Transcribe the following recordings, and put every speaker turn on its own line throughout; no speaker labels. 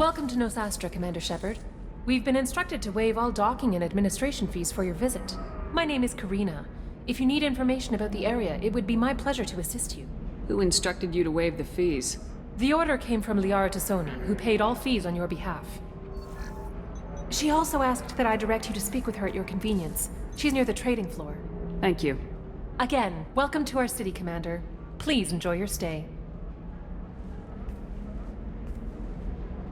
Welcome to Nosastra, Commander Shepard. We've been instructed to waive all docking and administration fees for your visit. My name is Karina. If you need information about the area, it would be my pleasure to assist you.
Who instructed you to waive the fees?
The order came from Liara Tassoni, who paid all fees on your behalf. She also asked that I direct you to speak with her at your convenience. She's near the trading floor.
Thank you.
Again, welcome to our city, Commander. Please enjoy your stay.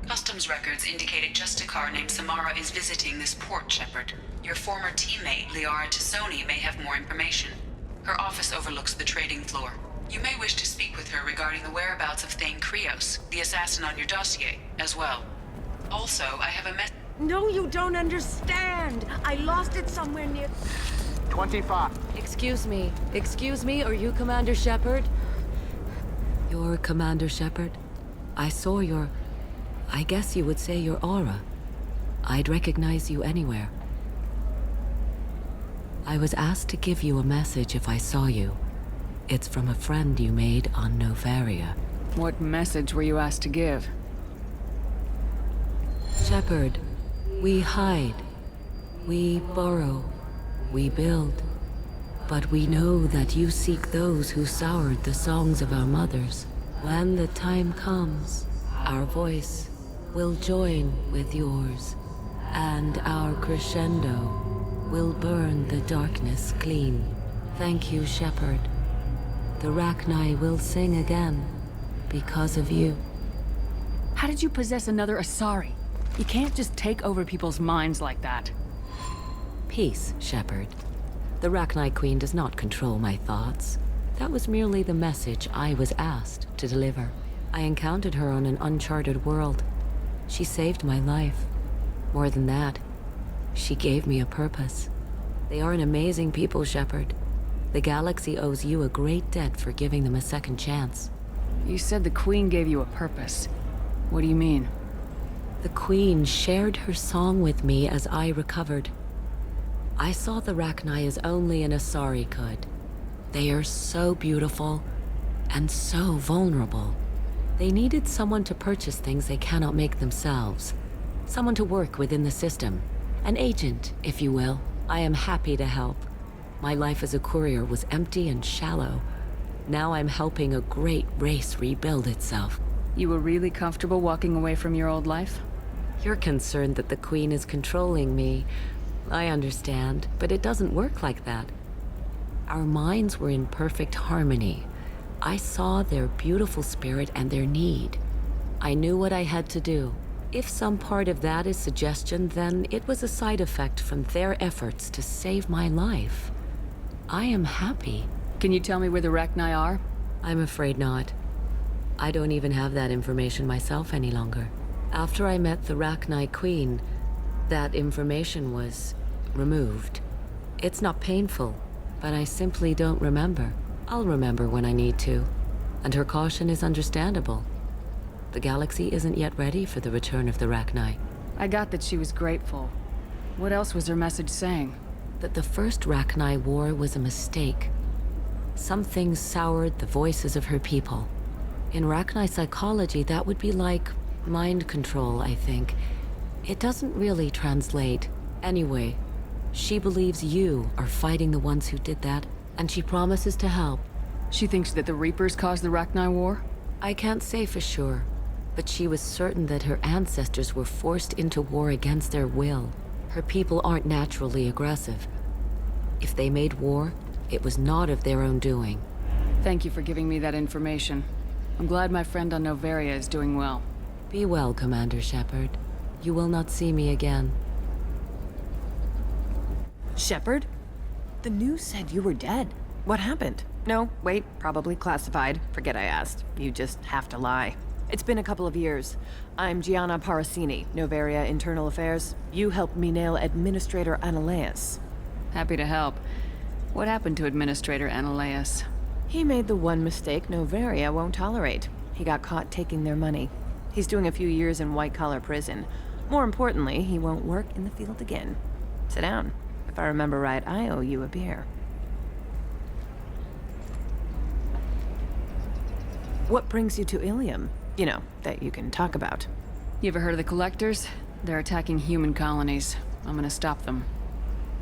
Customs records indicated just a car named Samara is visiting this port, Shepard. Your former teammate, Liara Tassoni, may have more information. Her office overlooks the trading floor. You may wish to speak with her regarding the whereabouts of Thane Krios, the assassin on your dossier, as well. Also, I have a message.
No, you don't understand. I lost it somewhere near...
25.
Excuse me, are you Commander Shepard? You're Commander Shepard? I saw your... I guess you would say your aura. I'd recognize you anywhere. I was asked to give you a message if I saw you. It's from a friend you made on Novaria.
What message were you asked to give?
Shepard, we hide. We burrow. We build. But we know that you seek those who soured the songs of our mothers. When the time comes, our voice will join with yours, and our crescendo will burn the darkness clean. Thank you, Shepard. The Rachni will sing again because of you.
How did you possess another Asari? You can't just take over people's minds like that.
Peace, Shepard. The Rachni Queen does not control my thoughts. That was merely the message I was asked to deliver. I encountered her on an uncharted world. She saved my life. More than that, she gave me a purpose. They are an amazing people, Shepard. The galaxy owes you a great debt for giving them a second chance.
You said the Queen gave you a purpose. What do you mean?
The Queen shared her song with me as I recovered. I saw the Rachni as only an Asari could. They are so beautiful and so vulnerable. They needed someone to purchase things they cannot make themselves. Someone to work within the system. An agent, if you will. I am happy to help. My life as a courier was empty and shallow. Now I'm helping a great race rebuild itself.
You were really comfortable walking away from your old life?
You're concerned that the Queen is controlling me. I understand, but it doesn't work like that. Our minds were in perfect harmony. I saw their beautiful spirit and their need. I knew what I had to do. If some part of that is suggestion, then it was a side effect from their efforts to save my life. I am happy.
Can you tell me where the Rachni are?
I'm afraid not. I don't even have that information myself any longer. After I met the Rachni Queen, that information was removed. It's not painful, but I simply don't remember. I'll remember when I need to, and her caution is understandable. The galaxy isn't yet ready for the return of the Rachni.
I got that she was grateful. What else was her message saying?
That the first Rachni war was a mistake. Some things soured the voices of her people. In Rachni psychology, that would be like mind control, I think. It doesn't really translate. Anyway, she believes you are fighting the ones who did that, and she promises to help.
She thinks that the Reapers caused the Rachni war?
I can't say for sure, but she was certain that her ancestors were forced into war against their will. Her people aren't naturally aggressive. If they made war, it was not of their own doing.
Thank you for giving me that information. I'm glad my friend on Novaria is doing well.
Be well, Commander Shepard. You will not see me again.
Shepard? The news said you were dead. What happened? No, wait, probably classified. Forget I asked. You just have to lie. It's been a couple of years. I'm Gianna Parasini, Novaria Internal Affairs. You helped me nail Administrator Analeas.
Happy to help. What happened to Administrator Analeas?
He made the one mistake Novaria won't tolerate. He got caught taking their money. He's doing a few years in white-collar prison. More importantly, he won't work in the field again. Sit down. If I remember right, I owe you a beer. What brings you to Ilium? You know, that you can talk about.
You ever heard of the Collectors? They're attacking human colonies. I'm gonna stop them.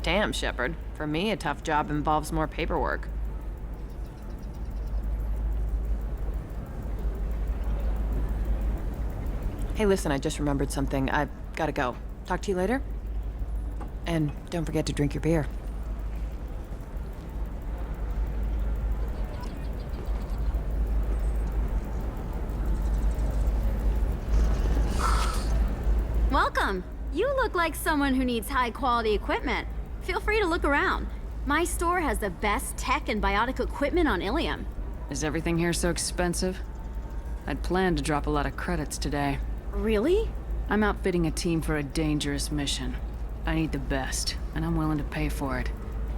Damn, Shepard. For me, a tough job involves more paperwork. Hey, listen, I just remembered something. I've gotta go. Talk to you later? And don't forget to drink your beer.
Welcome. You look like someone who needs high-quality equipment. Feel free to look around. My store has the best tech and biotic equipment on Ilium.
Is everything here so expensive? I'd planned to drop a lot of credits today.
Really?
I'm outfitting a team for a dangerous mission. I need the best, and I'm willing to pay for it,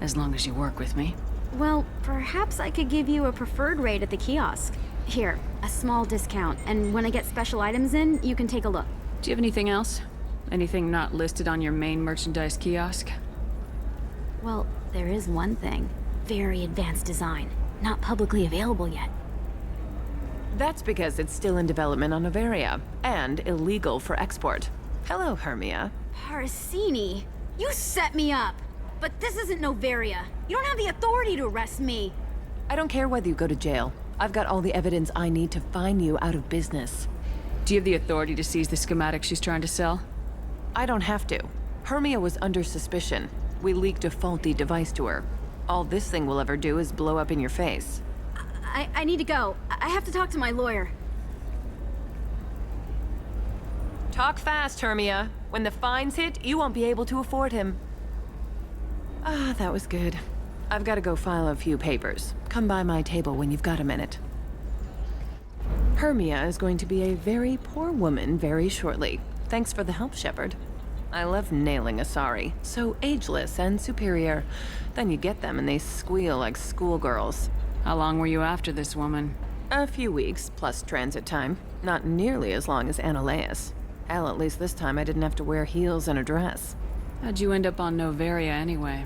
as long as you work with me.
Well, perhaps I could give you a preferred rate at the kiosk. Here, a small discount, and when I get special items in, you can take a look.
Do you have anything else? Anything not listed on your main merchandise kiosk?
Well, there is one thing. Very advanced design. Not publicly available yet.
That's because it's still in development on Noveria, and illegal for export. Hello, Hermia.
Parsini, you set me up! But this isn't Noveria. You don't have the authority to arrest me.
I don't care whether you go to jail. I've got all the evidence I need to find you out of business.
Do you have the authority to seize the schematic she's trying to sell?
I don't have to. Hermia was under suspicion. We leaked a faulty device to her. All this thing will ever do is blow up in your face.
I need to go. I have to talk to my lawyer.
Talk fast, Hermia. When the fines hit, you won't be able to afford him. Ah, that was good. I've got to go file a few papers. Come by my table when you've got a minute. Hermia is going to be a very poor woman very shortly. Thanks for the help, Shepard. I love nailing Asari. So ageless and superior. Then you get them and they squeal like schoolgirls.
How long were you after this woman?
A few weeks, plus transit time. Not nearly as long as Annaleus. Hell, at least this time I didn't have to wear heels and a dress.
How'd you end up on Noveria anyway?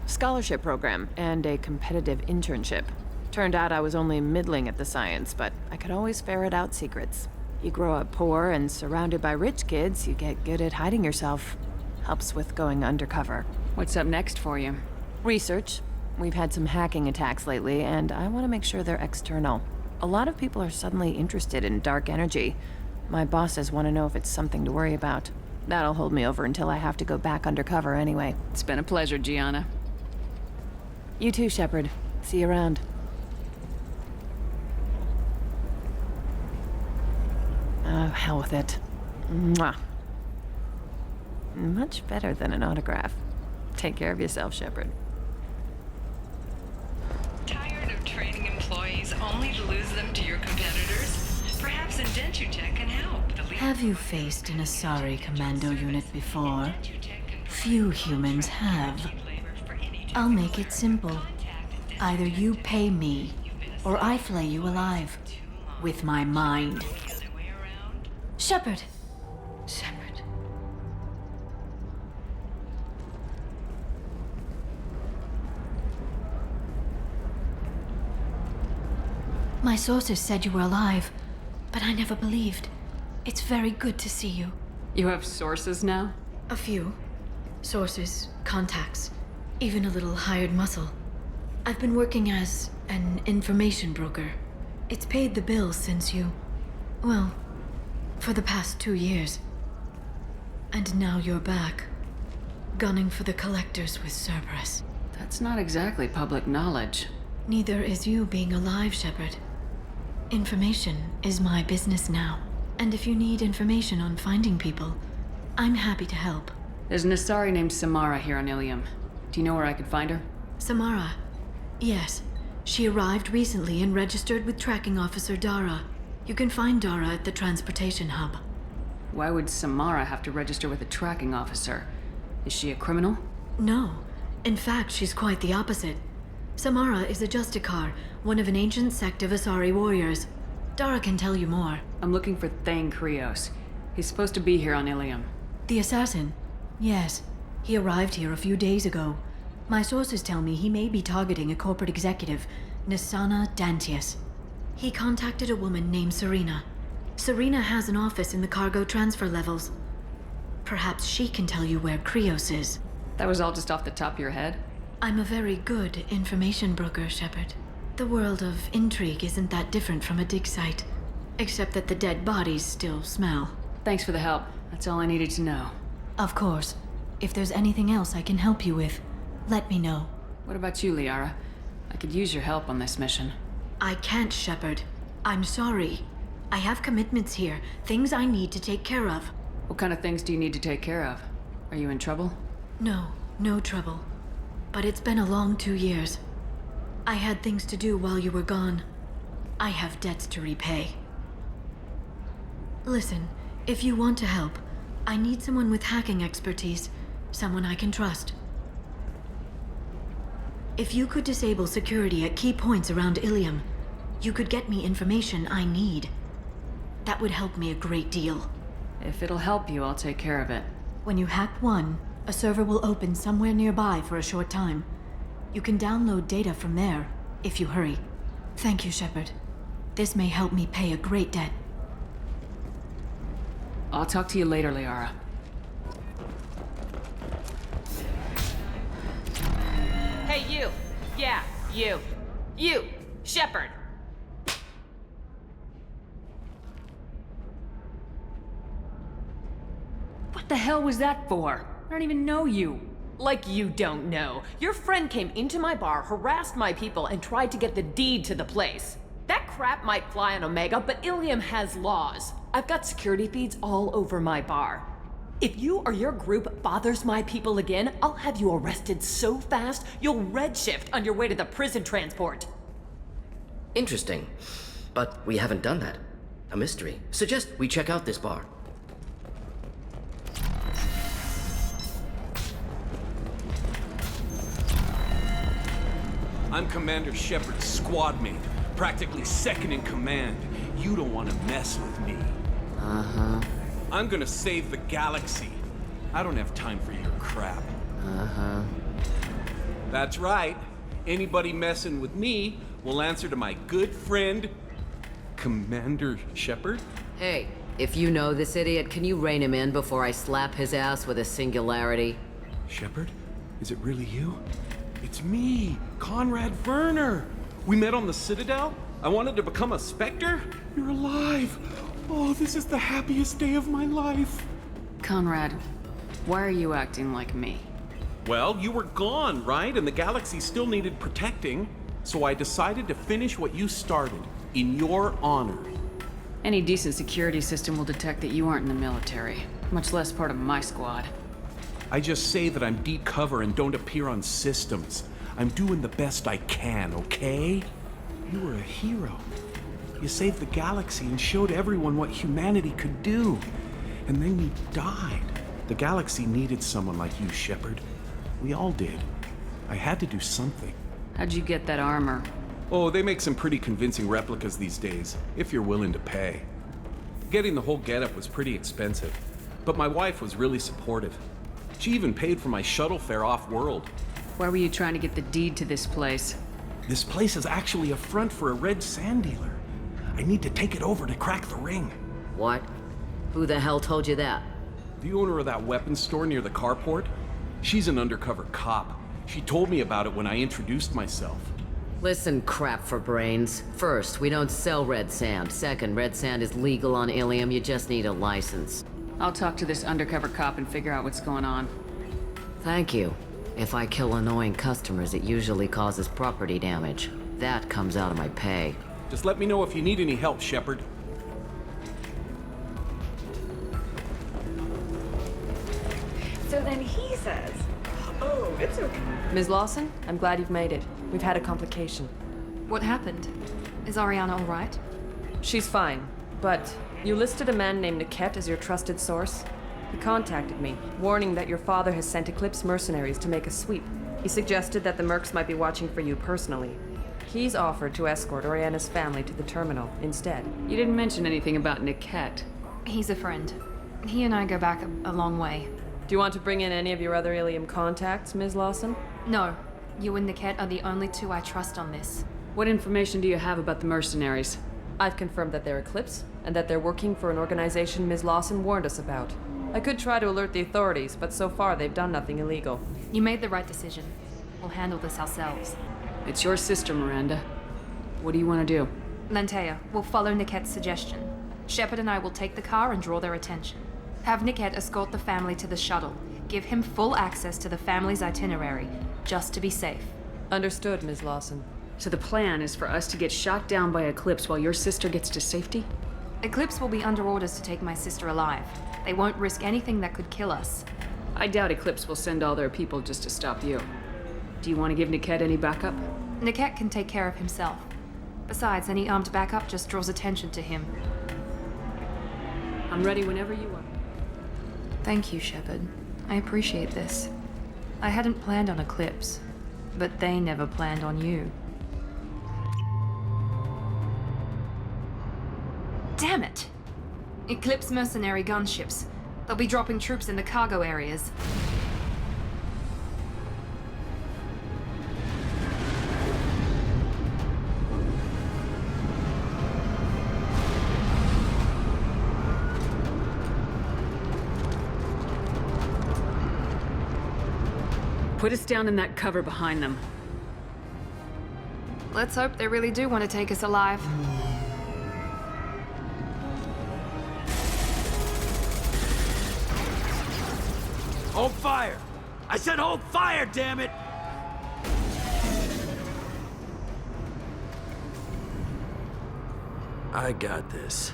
Scholarship program and a competitive internship. Turned out I was only middling at the science, but I could always ferret out secrets. You grow up poor and surrounded by rich kids, you get good at hiding yourself. Helps with going undercover.
What's up next for you?
Research. We've had some hacking attacks lately, and I want to make sure they're external. A lot of people are suddenly interested in dark energy. My bosses want to know if it's something to worry about. That'll hold me over until I have to go back undercover anyway.
It's been a pleasure, Gianna.
You too, Shepard. See you around. Oh, hell with it. Mwah. Much better than an autograph. Take care of yourself, Shepard.
Tired of training employees only to lose them to your competitors? Perhaps Indentutech can help.
Have you faced an Asari commando unit before? Few humans have. I'll make it simple. Either you pay me, or I flay you alive. With my mind. Shepard! Shepard. My sources said you were alive, but I never believed. It's very good to see you.
You have sources now?
A few. Sources, contacts, even a little hired muscle. I've been working as an information broker. It's paid the bills since you... well, for the past 2 years. And now you're back, gunning for the Collectors with Cerberus.
That's not exactly public knowledge.
Neither is you being alive, Shepard. Information is my business now. And if you need information on finding people, I'm happy to help.
There's an Asari named Samara here on Ilium. Do you know where I could find her?
Samara. Yes. She arrived recently and registered with Tracking Officer Dara. You can find Dara at the transportation hub.
Why would Samara have to register with a tracking officer? Is she a criminal?
No. In fact, she's quite the opposite. Samara is a Justicar, one of an ancient sect of Asari warriors. Dara can tell you more.
I'm looking for Thane Krios. He's supposed to be here on Ilium.
The assassin? Yes. He arrived here a few days ago. My sources tell me he may be targeting a corporate executive, Nisana Dantius. He contacted a woman named Serena. Serena has an office in the cargo transfer levels. Perhaps she can tell you where Krios is.
That was all just off the top of your head?
I'm a very good information broker, Shepard. The world of intrigue isn't that different from a dig site, except that the dead bodies still smell.
Thanks for the help. That's all I needed to know.
Of course. If there's anything else I can help you with, let me know.
What about you, Liara? I could use your help on this mission.
I can't, Shepard. I'm sorry. I have commitments here, things I need to take care of.
What kind of things do you need to take care of? Are you in trouble?
No, no trouble. But it's been a long 2 years. I had things to do while you were gone. I have debts to repay. Listen, if you want to help, I need someone with hacking expertise. Someone I can trust. If you could disable security at key points around Ilium, you could get me information I need. That would help me a great deal.
If it'll help you, I'll take care of it.
When you hack one, a server will open somewhere nearby for a short time. You can download data from there, if you hurry. Thank you, Shepard. This may help me pay a great debt.
I'll talk to you later, Liara.
Hey, you! Yeah, you! You! Shepard!
What the hell was that for? I don't even know you.
Like you don't know. Your friend came into my bar, harassed my people, and tried to get the deed to the place. That crap might fly on Omega, but Ilium has laws. I've got security feeds all over my bar. If you or your group bothers my people again, I'll have you arrested so fast, you'll redshift on your way to the prison transport.
Interesting. But we haven't done that. A mystery. Suggest we check out this bar.
I'm Commander Shepard's squad mate, practically second in command. You don't want to mess with me.
Uh-huh.
I'm gonna save the galaxy. I don't have time for your crap.
Uh-huh.
That's right. Anybody messing with me will answer to my good friend, Commander Shepard.
Hey, if you know this idiot, can you rein him in before I slap his ass with a singularity?
Shepard? Is it really you? It's me, Conrad Werner. We met on the Citadel. I wanted to become a Spectre. You're alive. Oh, this is the happiest day of my life.
Conrad, why are you acting like me?
Well, you were gone, right? And the galaxy still needed protecting. So I decided to finish what you started, in your honor.
Any decent security system will detect that you aren't in the military, much less part of my squad.
I just say that I'm deep cover and don't appear on systems. I'm doing the best I can, okay? You were a hero. You saved the galaxy and showed everyone what humanity could do. And then you died. The galaxy needed someone like you, Shepard. We all did. I had to do something.
How'd you get that armor?
Oh, they make some pretty convincing replicas these days, if you're willing to pay. Getting the whole getup was pretty expensive, but my wife was really supportive. She even paid for my shuttle fare off-world.
Why were you trying to get the deed to this place?
This place is actually a front for a red sand dealer. I need to take it over to crack the ring.
What? Who the hell told you that?
The owner of that weapons store near the carport. She's an undercover cop. She told me about it when I introduced myself.
Listen, crap for brains. First, we don't sell red sand. Second, red sand is legal on Ilium. You just need a license.
I'll talk to this undercover cop and figure out what's going on.
Thank you. If I kill annoying customers, it usually causes property damage. That comes out of my pay.
Just let me know if you need any help, Shepard.
So then he says, oh, it's okay.
Ms. Lawson, I'm glad you've made it. We've had a complication.
What happened? Is Ariana all right?
She's fine, but you listed a man named Niket as your trusted source. He contacted me, warning that your father has sent Eclipse mercenaries to make a sweep. He suggested that the mercs might be watching for you personally. He's offered to escort Oriana's family to the terminal instead.
You didn't mention anything about Niket.
He's a friend. He and I go back a long way.
Do you want to bring in any of your other Ilium contacts, Ms. Lawson?
No. You and Niket are the only two I trust on this.
What information do you have about the mercenaries?
I've confirmed that they're Eclipse, and that they're working for an organization Ms. Lawson warned us about. I could try to alert the authorities, but so far they've done nothing illegal.
You made the right decision. We'll handle this ourselves.
It's your sister, Miranda. What do you want to do?
Lantea, we'll follow Nickette's suggestion. Shepard and I will take the car and draw their attention. Have Nickette escort the family to the shuttle. Give him full access to the family's itinerary, just to be safe.
Understood, Ms. Lawson.
So the plan is for us to get shot down by Eclipse while your sister gets to safety?
Eclipse will be under orders to take my sister alive. They won't risk anything that could kill us.
I doubt Eclipse will send all their people just to stop you. Do you want to give Nickette any backup?
Nickette can take care of himself. Besides, any armed backup just draws attention to him.
I'm ready whenever you are.
Thank you, Shepard. I appreciate this. I hadn't planned on Eclipse, but they never planned on you. Damn it! Eclipse mercenary gunships. They'll be dropping troops in the cargo areas.
Put us down in that cover behind them.
Let's hope they really do want to take us alive.
Hold fire! I said hold fire, damn it! I got this.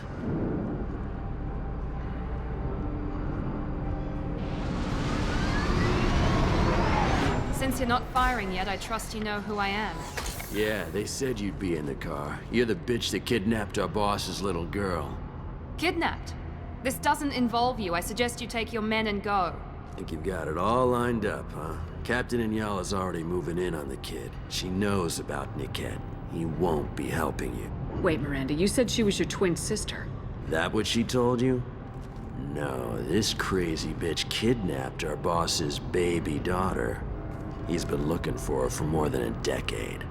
Since you're not firing yet, I trust you know who I am.
Yeah, they said you'd be in the car. You're the bitch that kidnapped our boss's little girl.
Kidnapped? This doesn't involve you. I suggest you take your men and go.
Think you've got it all lined up, huh? Captain Inyala's already moving in on the kid. She knows about Nickette. He won't be helping you.
Wait, Miranda, you said she was your twin sister.
That what she told you? No, this crazy bitch kidnapped our boss's baby daughter. He's been looking for her for more than a decade.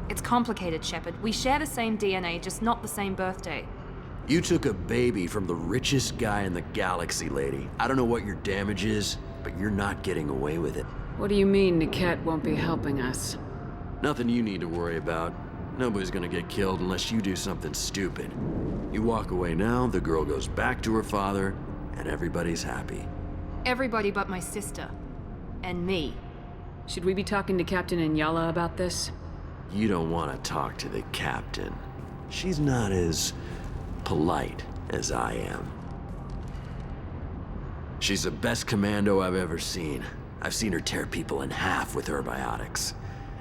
It's complicated, Shepard. We share the same DNA, just not the same birthday.
You took a baby from the richest guy in the galaxy, lady. I don't know what your damage is, but you're not getting away with it.
What do you mean Nickette won't be helping us?
Nothing you need to worry about. Nobody's gonna get killed unless you do something stupid. You walk away now, the girl goes back to her father, and everybody's happy.
Everybody but my sister. And me.
Should we be talking to Captain Inyala about this?
You don't want to talk to the captain. She's not as polite as I am. She's the best commando I've ever seen. I've seen her tear people in half with her biotics.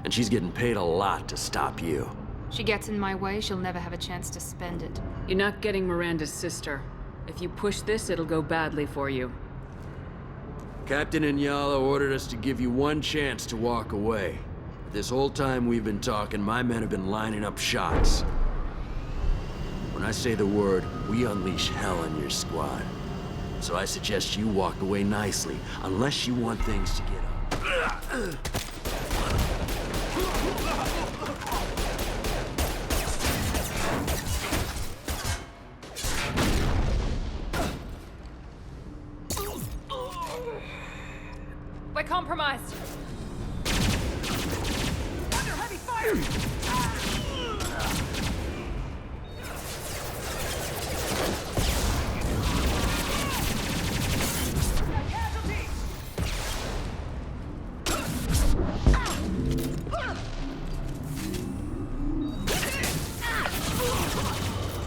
And she's getting paid a lot to stop you.
She gets in my way, she'll never have a chance to spend it.
You're not getting Miranda's sister. If you push this, it'll go badly for you.
Captain Inyala ordered us to give you one chance to walk away. This whole time we've been talking, my men have been lining up shots. When I say the word, we unleash hell in your squad. So I suggest you walk away nicely, unless you want things to get up.
We're compromised.
Under heavy fire!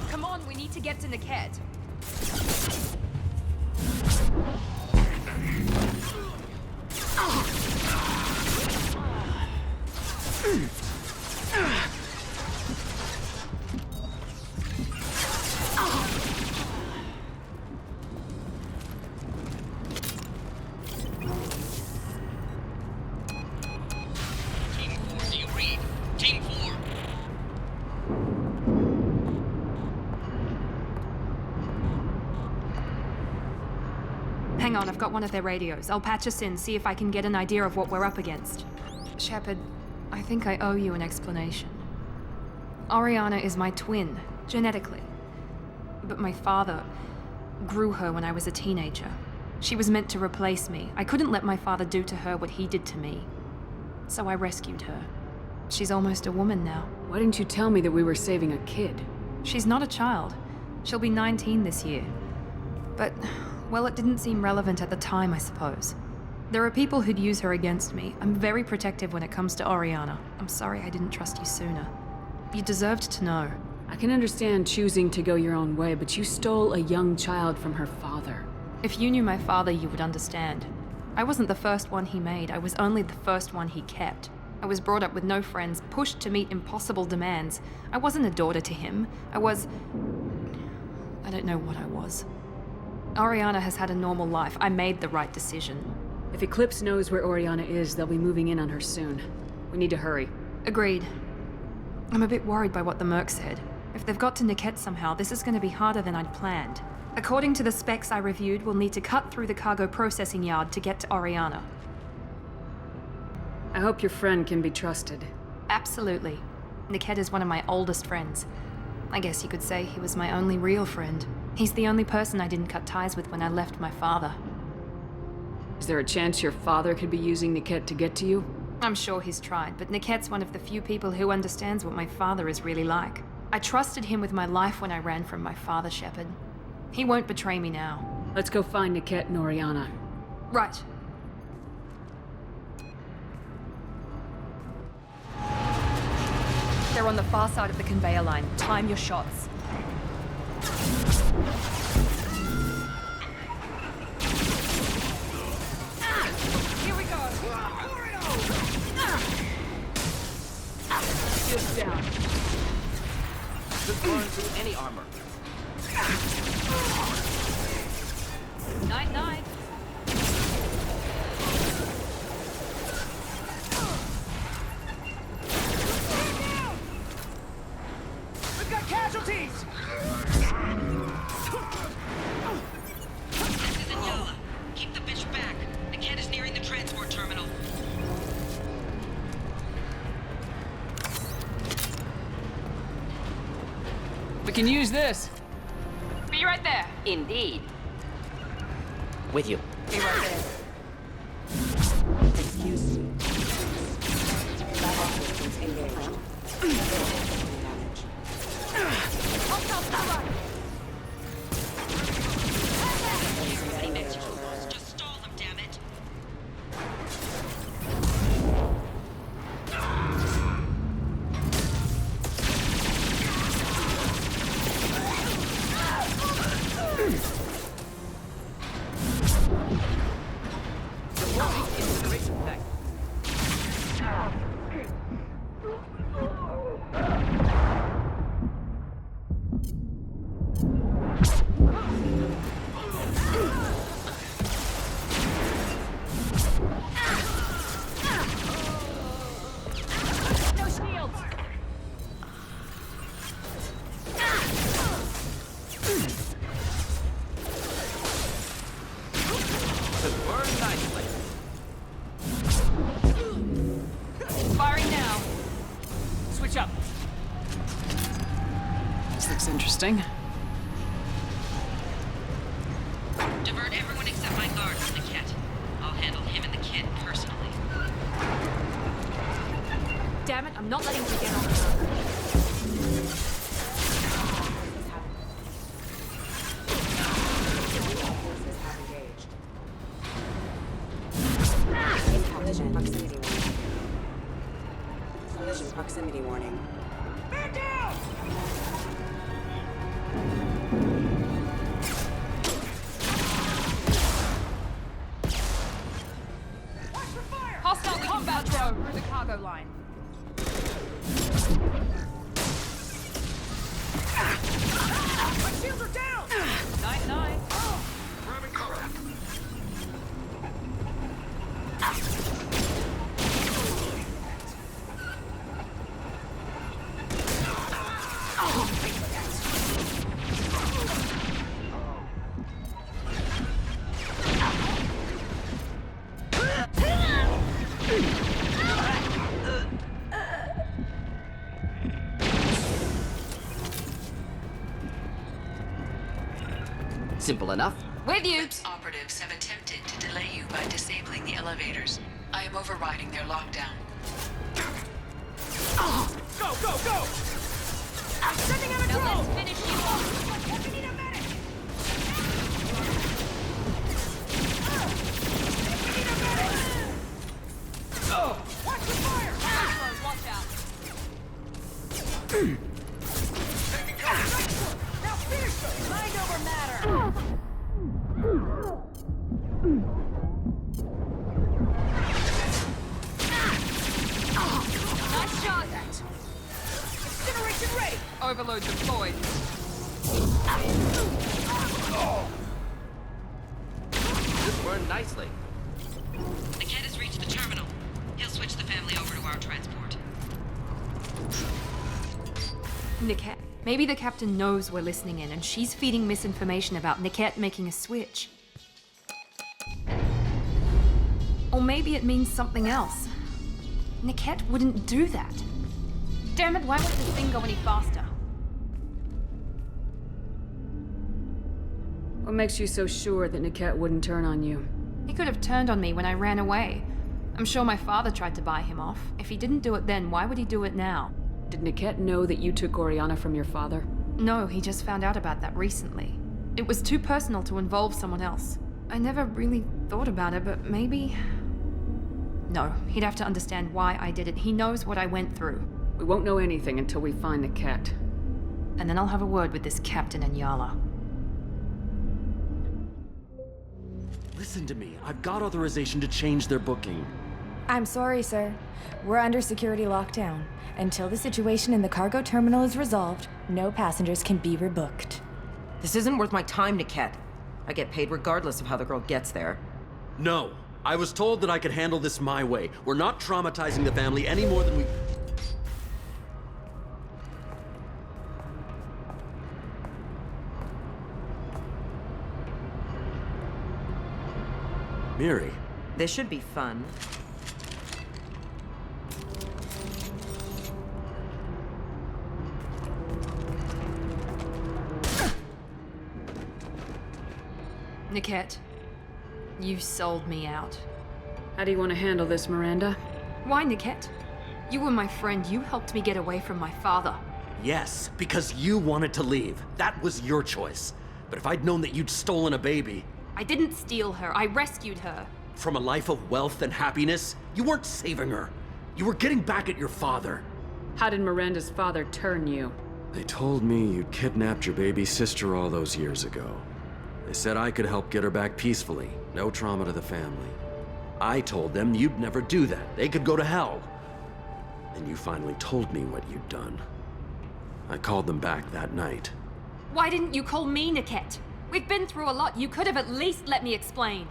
Come on, we need to get to Nickette. Hang on, I've got one of their radios. I'll patch us in, see if I can get an idea of what we're up against. Shepard, I think I owe you an explanation. Oriana is my twin. genetically. But my father grew her when I was a teenager. She was meant to replace me. I couldn't let my father do to her what he did to me. So I rescued her. She's almost a woman now.
Why didn't you tell me that we were saving a kid?
She's not a child. She'll be 19 this year. But, well, it didn't seem relevant at the time, I suppose. There are people who'd use her against me. I'm very protective when it comes to Oriana. I'm sorry I didn't trust you sooner. You deserved to know.
I can understand choosing to go your own way, but you stole a young child from her father.
If you knew my father, you would understand. I wasn't the first one he made. I was only the first one he kept. I was brought up with no friends, pushed to meet impossible demands. I wasn't a daughter to him. I don't know what I was. Oriana has had a normal life. I made the right decision.
If Eclipse knows where Oriana is, they'll be moving in on her soon. We need to hurry.
Agreed. I'm a bit worried by what the Merc said. If they've got to Niket somehow, this is going to be harder than I'd planned. According to the specs I reviewed, we'll need to cut through the cargo processing yard to get to Oriana.
I hope your friend can be trusted.
Absolutely. Niket is one of my oldest friends. I guess you could say he was my only real friend. He's the only person I didn't cut ties with when I left my father.
Is there a chance your father could be using Niket to get to you?
I'm sure he's tried, but Niket's one of the few people who understands what my father is really like. I trusted him with my life when I ran from my father, Shepard. He won't betray me now.
Let's go find Niket and Oriana.
Right.
They're on the far side of the conveyor line. Time your shots. Here we go.
Just down. Could burn through any armor.
9-9.
We've got casualties!
This is Inyala. Keep the bitch back. The cat is nearing the transport terminal.
We can use this.
Be right there.
Indeed. With you.
Be right there.
Excuse me. Battle systems engaged. Damage.
Just stall them, damn it.
Firing now.
Switch up. This looks interesting.
Divert everyone except my guard from the cat. I'll handle him and the kid personally.
Damn it, I'm not letting you get on.
Collision proximity warning. Collision proximity warning.
Man down!
Hostile combat drone through the cargo line.
My shields are down!
9-9.
Grabbing cover.
Simple enough.
With you!
CLIPS operatives have attempted to delay you by disabling the elevators. I am overriding their lockdown.
Go, go, go! Sending out a drone!
Let's finish you off.
We need a medic! Watch the fire!
Watch out.
Taking cover! Nice work! Now finish them! Mind over matter!
Nice shot.
Incineration ready!
Overload deployed.
This burned nicely.
Niket has reached the terminal. He'll switch the family over to our transport.
Niket. Maybe the captain knows we're listening in and she's feeding misinformation about Niket making a switch. Or maybe it means something else. Niket wouldn't do that.
Damn it, why won't this thing go any faster?
What makes you so sure that Niket wouldn't turn on you?
He could have turned on me when I ran away. I'm sure my father tried to buy him off. If he didn't do it then, why would he do it now?
Did Niket know that you took Oriana from your father?
No, he just found out about that recently. It was too personal to involve someone else. I never really thought about it, but maybe... No, he'd have to understand why I did it. He knows what I went through.
We won't know anything until we find Niket.
And then I'll have a word with this captain and Yala.
Listen to me. I've got authorization to change their booking.
I'm sorry, sir. We're under security lockdown. Until the situation in the cargo terminal is resolved, no passengers can be rebooked.
This isn't worth my time, Niket. I get paid regardless of how the girl gets there.
No. I was told that I could handle this my way. We're not traumatizing the family any more than we... Miri.
This should be fun.
Niket, you sold me out.
How do you want to handle this, Miranda?
Why, Niket? You were my friend. You helped me get away from my father.
Yes, because you wanted to leave. That was your choice. But if I'd known that you'd stolen a baby...
I didn't steal her. I rescued her.
From a life of wealth and happiness, you weren't saving her. You were getting back at your father.
How did Miranda's father turn you?
They told me you'd kidnapped your baby sister all those years ago. They said I could help get her back peacefully. No trauma to the family. I told them you'd never do that. They could go to hell. And you finally told me what you'd done. I called them back that night.
Why didn't you call me, Niket? We've been through a lot. You could have at least let me explain.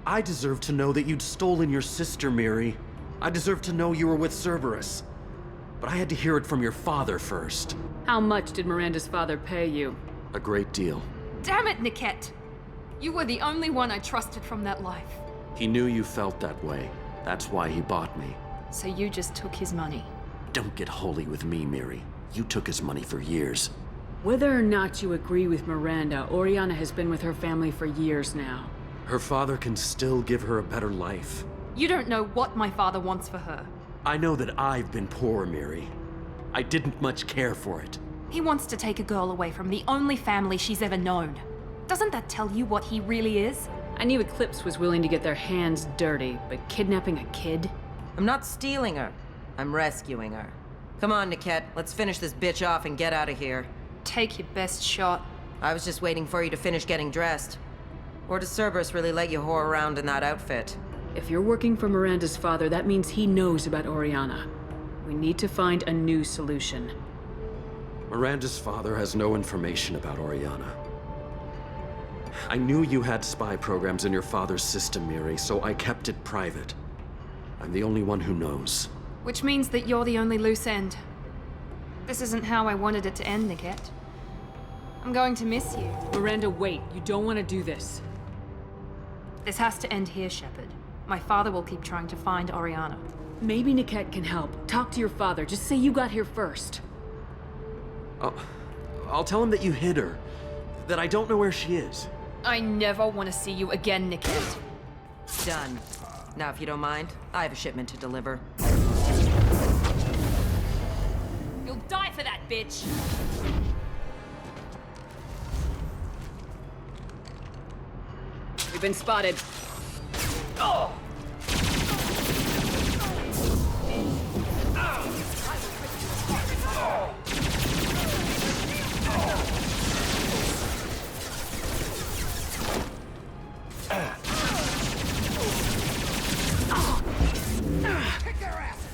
I deserve to know that you'd stolen your sister, Miri. I deserve to know you were with Cerberus. But I had to hear it from your father first.
How much did Miranda's father pay you?
A great deal.
Damn it, Niket! You were the only one I trusted from that life.
He knew you felt that way. That's why he bought me.
So you just took his money?
Don't get holy with me, Miri. You took his money for years.
Whether or not you agree with Miranda, Oriana has been with her family for years now.
Her father can still give her a better life.
You don't know what my father wants for her.
I know that I've been poor, Miri. I didn't much care for it.
He wants to take a girl away from the only family she's ever known. Doesn't that tell you what he really is?
I knew Eclipse was willing to get their hands dirty, but kidnapping a kid?
I'm not stealing her. I'm rescuing her. Come on, Niket. Let's finish this bitch off and get out of here.
Take your best shot.
I was just waiting for you to finish getting dressed. Or does Cerberus really let you whore around in that outfit?
If you're working for Miranda's father, that means he knows about Oriana. We need to find a new solution.
Miranda's father has no information about Oriana. I knew you had spy programs in your father's system, Miri, so I kept it private. I'm the only one who knows.
Which means that you're the only loose end. This isn't how I wanted it to end, Niket. I'm going to miss you.
Miranda, wait. You don't want to do this.
This has to end here, Shepard. My father will keep trying to find Oriana.
Maybe Niket can help. Talk to your father. Just say you got here first.
I'll tell him that you hid her. That I don't know where she is.
I never want to see you again, Nickette.
Done. Now, if you don't mind, I have a shipment to deliver.
You'll die for that, bitch!
We've been spotted. Oh!
Kick their asses!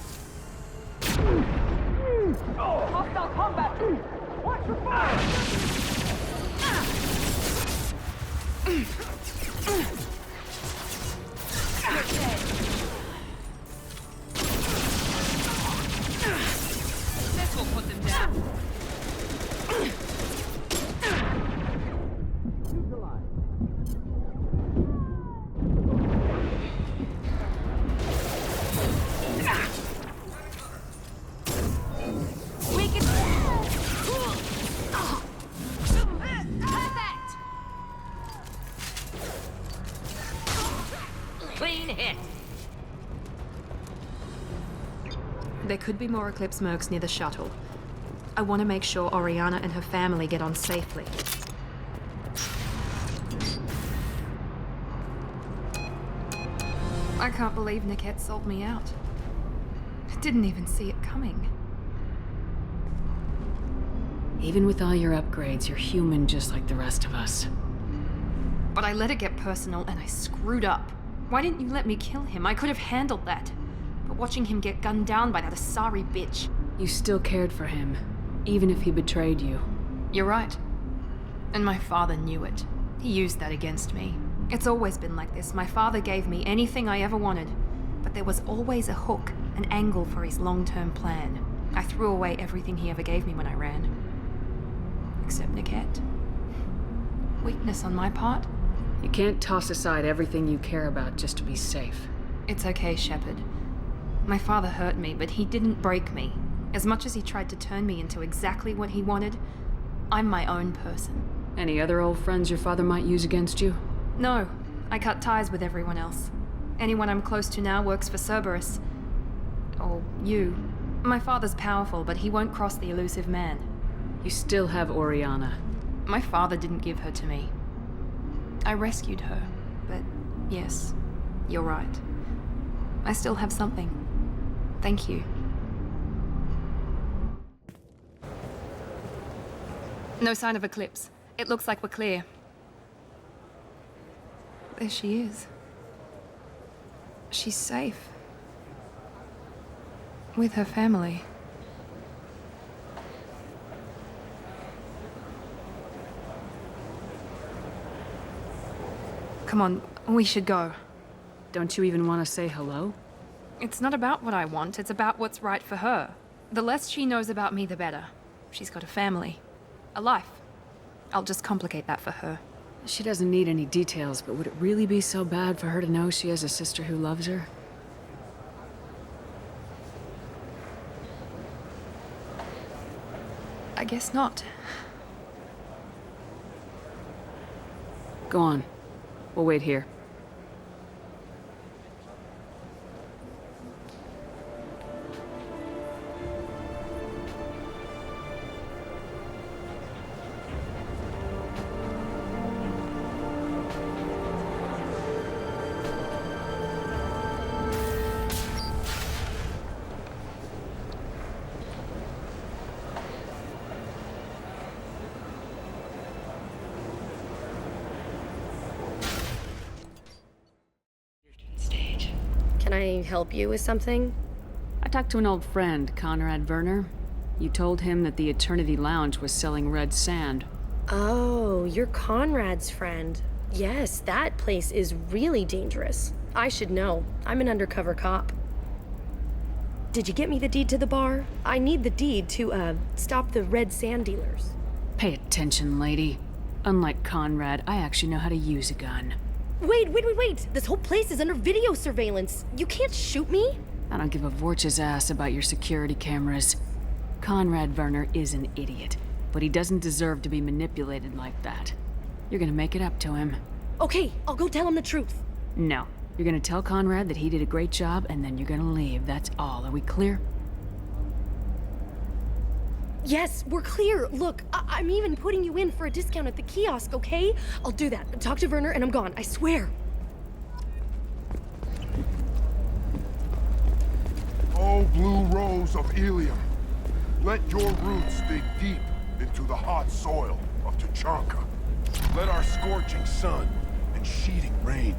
Hostile combat! Watch your fire! You're dead. This will put them down. We can... Perfect!
Clean hit! There could be more Eclipse mercs near the shuttle. I want to make sure Oriana and her family get on safely. I can't believe Nickette sold me out. I didn't even see it coming.
Even with all your upgrades, you're human just like the rest of us.
But I let it get personal and I screwed up. Why didn't you let me kill him? I could have handled that. But watching him get gunned down by that Asari bitch...
You still cared for him, even if he betrayed you.
You're right. And my father knew it. He used that against me. It's always been like this. My father gave me anything I ever wanted. But there was always a hook, an angle for his long-term plan. I threw away everything he ever gave me when I ran. Except Nickette. Weakness on my part?
You can't toss aside everything you care about just to be safe.
It's okay, Shepard. My father hurt me, but he didn't break me. As much as he tried to turn me into exactly what he wanted, I'm my own person.
Any other old friends your father might use against you?
No, I cut ties with everyone else. Anyone I'm close to now works for Cerberus. Or you. My father's powerful, but he won't cross the elusive man.
You still have Oriana.
My father didn't give her to me. I rescued her, but yes, you're right. I still have something. Thank you. No sign of Eclipse. It looks like we're clear. There she is. She's safe. With her family. Come on, we should go.
Don't you even want to say hello?
It's not about what I want, it's about what's right for her. The less she knows about me, the better. She's got a family. A life. I'll just complicate that for her.
She doesn't need any details, but would it really be so bad for her to know she has a sister who loves her?
I guess not.
Go on. We'll wait here.
Can I help you with something?
I talked to an old friend, Conrad Werner. You told him that the Eternity Lounge was selling red sand.
Oh, you're Conrad's friend. Yes, that place is really dangerous. I should know. I'm an undercover cop. Did you get me the deed to the bar? I need the deed to, stop the red sand dealers.
Pay attention, lady. Unlike Conrad, I actually know how to use a gun.
Wait! This whole place is under video surveillance. You can't shoot me?
I don't give a Vorch's ass about your security cameras. Conrad Werner is an idiot, but he doesn't deserve to be manipulated like that. You're gonna make it up to him.
Okay, I'll go tell him the truth.
No. You're gonna tell Conrad that he did a great job, and then you're gonna leave. That's all. Are we clear?
Yes, we're clear. Look, I'm even putting you in for a discount at the kiosk, okay? I'll do that. Talk to Werner and I'm gone, I swear.
Oh, blue rose of Ilium, let your roots dig deep into the hot soil of Tuchanka. Let our scorching sun and sheeting rain.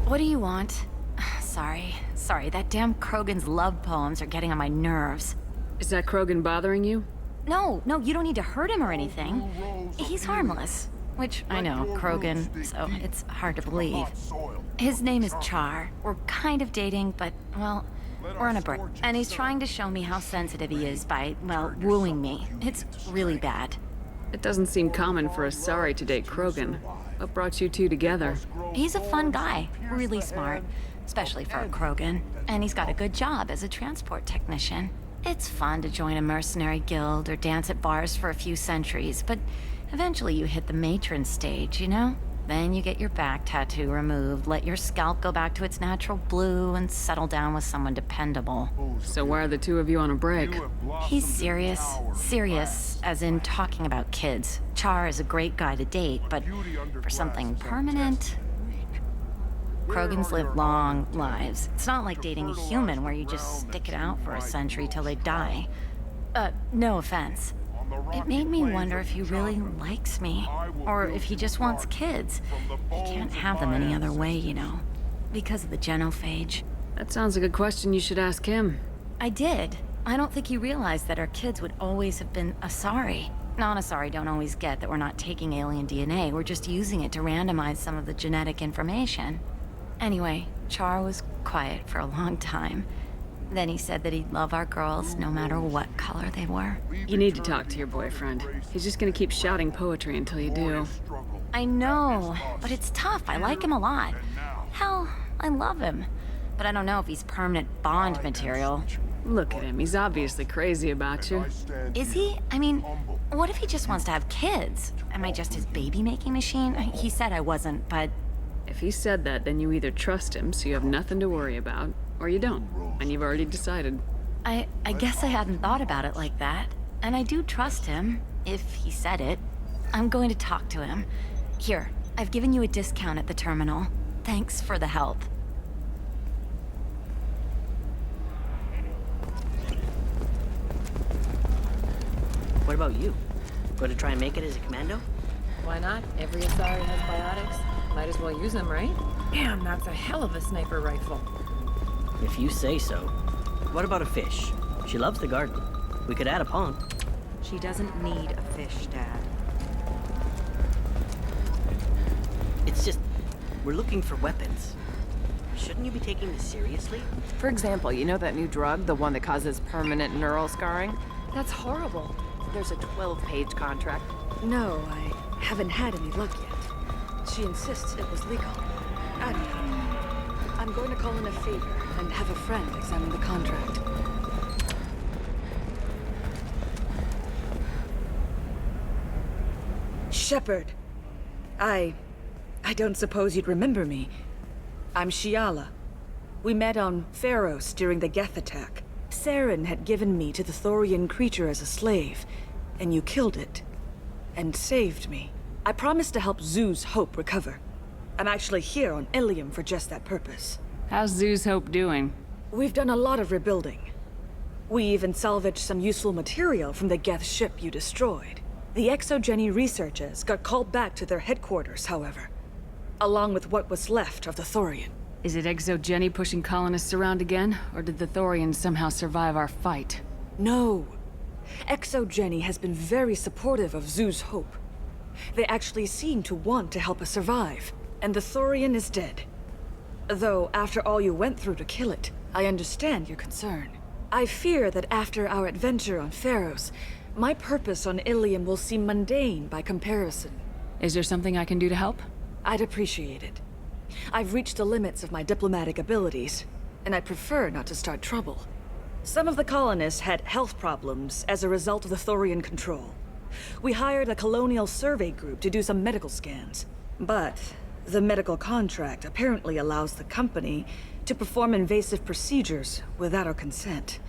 What do you want? Sorry, that damn Krogan's love poems are getting on my nerves.
Is that Krogan bothering you?
No, you don't need to hurt him or anything. He's harmless. Which, I know, Krogan, so it's hard to believe. His name is Char. We're kind of dating, but, well, we're on a break. And he's trying to show me how sensitive he is by, well, wooing me. It's really bad.
It doesn't seem common for a Asari to date Krogan. What brought you two together?
He's a fun guy, really smart, especially for a Krogan. And he's got a good job as a transport technician. It's fun to join a mercenary guild or dance at bars for a few centuries, but eventually you hit the matron stage, you know? Then you get your back tattoo removed, let your scalp go back to its natural blue, and settle down with someone dependable.
So why are the two of you on a break?
He's serious. Serious, as in talking about kids. Char is a great guy to date, but for something permanent... Krogans live long lives. It's not like dating a human where you just stick it out for a century till they die. No offense. It made me wonder if he really likes me, or if he just wants kids. He can't have them any other way, you know, because of the genophage.
That sounds like a question you should ask him.
I did. I don't think he realized that our kids would always have been Asari. Non-Asari don't always get that we're not taking alien DNA, we're just using it to randomize some of the genetic information. Anyway, Char was quiet for a long time. Then he said that he'd love our girls no matter what color they were.
You need to talk to your boyfriend. He's just gonna keep shouting poetry until you do.
I know, but it's tough. I like him a lot. Hell, I love him. But I don't know if he's permanent Bond material.
Look at him. He's obviously crazy about you.
Is he? I mean, what if he just wants to have kids? Am I just his baby-making machine? He said I wasn't, but...
If he said that, then you either trust him so you have nothing to worry about, or you don't, and you've already decided.
I guess I hadn't thought about it like that. And I do trust him, if he said it. I'm going to talk to him. Here, I've given you a discount at the terminal. Thanks for the help.
What about you? Going to try and make it as a commando?
Why not? Every Asari has biotics. Might as well use them, right? Damn, that's a hell of a sniper rifle.
If you say so. What about a fish? She loves the garden. We could add a pond.
She doesn't need a fish, Dad.
It's just, we're looking for weapons. Shouldn't you be taking this seriously?
For example, you know that new drug, the one that causes permanent neural scarring? That's horrible. There's a 12-page contract.
No, I haven't had any luck yet. She insists it was legal. Anyhow, I'm going to call in a favor and have a friend examine the contract.
Shepard. I don't suppose you'd remember me. I'm Shiala. We met on Pharos during the Geth attack. Saren had given me to the Thorian creature as a slave, and you killed it. And saved me. I promised to help Zoo's Hope recover. I'm actually here on Ilium for just that purpose.
How's Zoo's Hope doing?
We've done a lot of rebuilding. We even salvaged some useful material from the Geth ship you destroyed. The Exogeny researchers got called back to their headquarters, however, along with what was left of the Thorian.
Is it Exogeny pushing colonists around again, or did the Thorians somehow survive our fight?
No. Exogeny has been very supportive of Zoo's Hope. They actually seem to want to help us survive, and the Thorian is dead. Though, after all you went through to kill it, I understand your concern. I fear that after our adventure on Pharos, my purpose on Ilium will seem mundane by comparison.
Is there something I can do to help?
I'd appreciate it. I've reached the limits of my diplomatic abilities, and I prefer not to start trouble. Some of the colonists had health problems as a result of the Thorian control. We hired a colonial survey group to do some medical scans. But the medical contract apparently allows the company to perform invasive procedures without our consent.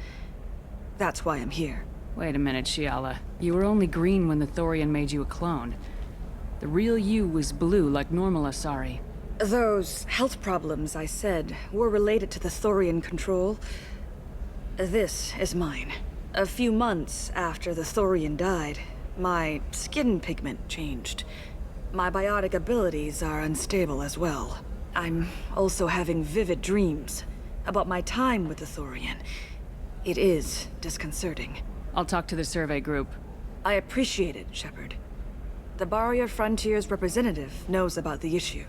That's why I'm here.
Wait a minute, Shiala. You were only green when the Thorian made you a clone. The real you was blue, like normal Asari.
Those health problems I said were related to the Thorian control. This is mine. A few months after the Thorian died, my skin pigment changed. My biotic abilities are unstable as well. I'm also having vivid dreams about my time with the Thorian. It is disconcerting.
I'll talk to the survey group.
I appreciate it, Shepard. The Barrier Frontiers representative knows about the issue.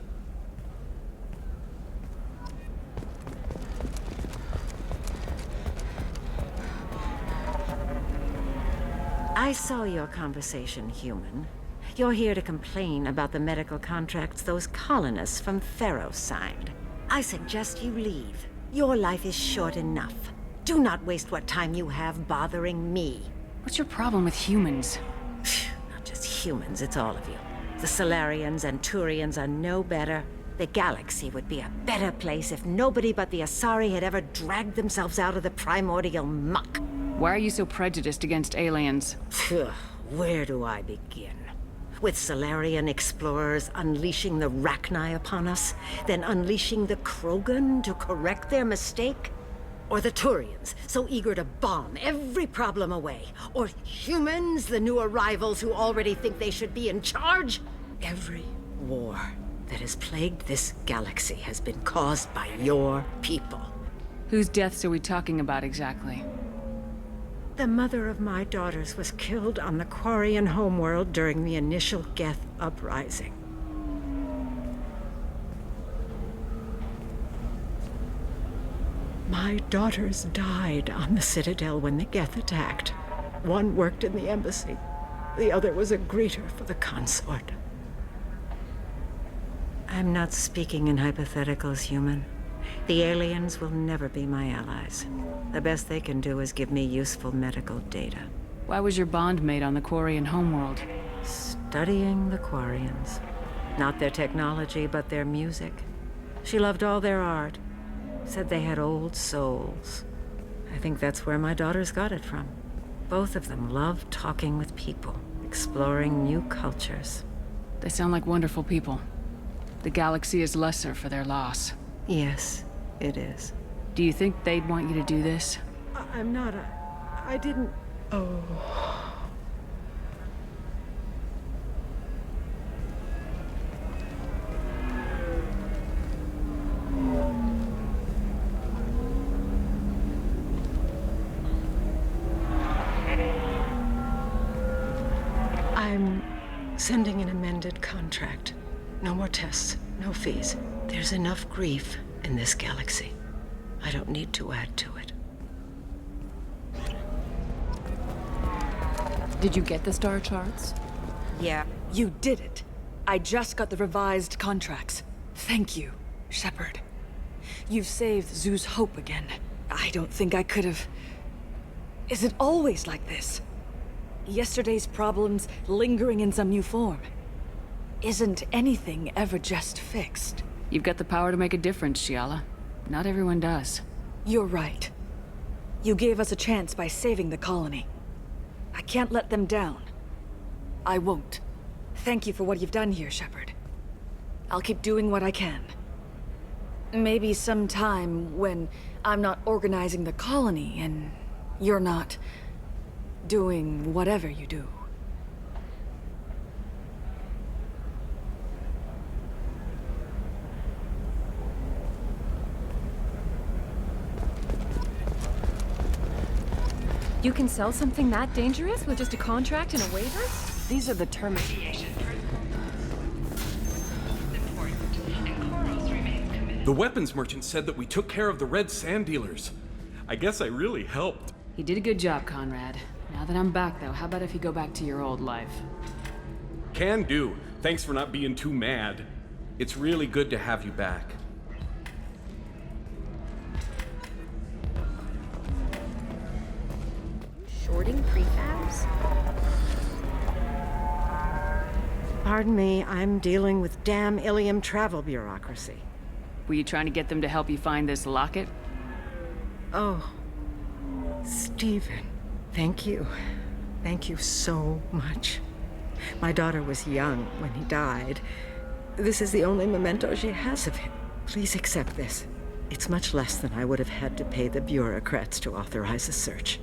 I saw your conversation, human. You're here to complain about the medical contracts those colonists from Pharaoh signed. I suggest you leave. Your life is short enough. Do not waste what time you have bothering me.
What's your problem with humans?
Not just humans, it's all of you. The Solarians and Turians are no better. The galaxy would be a better place if nobody but the Asari had ever dragged themselves out of the primordial muck.
Why are you so prejudiced against aliens?
Where do I begin? With Solarian explorers unleashing the Rachni upon us, then unleashing the Krogan to correct their mistake? Or the Turians, so eager to bomb every problem away? Or humans, the new arrivals who already think they should be in charge? Every war that has plagued this galaxy has been caused by your people.
Whose deaths are we talking about exactly?
The mother of my daughters was killed on the Quarian homeworld during the initial Geth uprising. My daughters died on the Citadel when the Geth attacked. One worked in the embassy. The other was a greeter for the consort. I'm not speaking in hypotheticals, human. The aliens will never be my allies. The best they can do is give me useful medical data.
Why was your bond made on the Quarian homeworld?
Studying the Quarians. Not their technology, but their music. She loved all their art. Said they had old souls. I think that's where my daughters got it from. Both of them loved talking with people, exploring new cultures.
They sound like wonderful people. The galaxy is lesser for their loss.
Yes, it is.
Do you think they'd want you to do this?
I'm not I didn't... Oh... I'm sending an amended contract. No more tests, no fees. There's enough grief in this galaxy. I don't need to add to it.
Did you get the star charts?
Yeah. You did it. I just got the revised contracts. Thank you, Shepard. You've saved Zoo's hope again. I don't think I could have... Is it always like this? Yesterday's problems lingering in some new form. Isn't anything ever just fixed?
You've got the power to make a difference, Shiala. Not everyone does.
You're right. You gave us a chance by saving the colony. I can't let them down. I won't. Thank you for what you've done here, Shepard. I'll keep doing what I can. Maybe sometime when I'm not organizing the colony and you're not doing whatever you do.
You can sell something that dangerous with just a contract and a waiver?
These are the terms.
The weapons merchant said that we took care of the red sand dealers. I guess I really helped.
You did a good job, Conrad. Now that I'm back, though, how about if you go back to your old life?
Can do. Thanks for not being too mad. It's really good to have you back.
Shorting prefabs?
Pardon me, I'm dealing with damn Ilium travel bureaucracy.
Were you trying to get them to help you find this locket?
Oh, Stephen, thank you. Thank you so much. My daughter was young when he died. This is the only memento she has of him. Please accept this. It's much less than I would have had to pay the bureaucrats to authorize a search.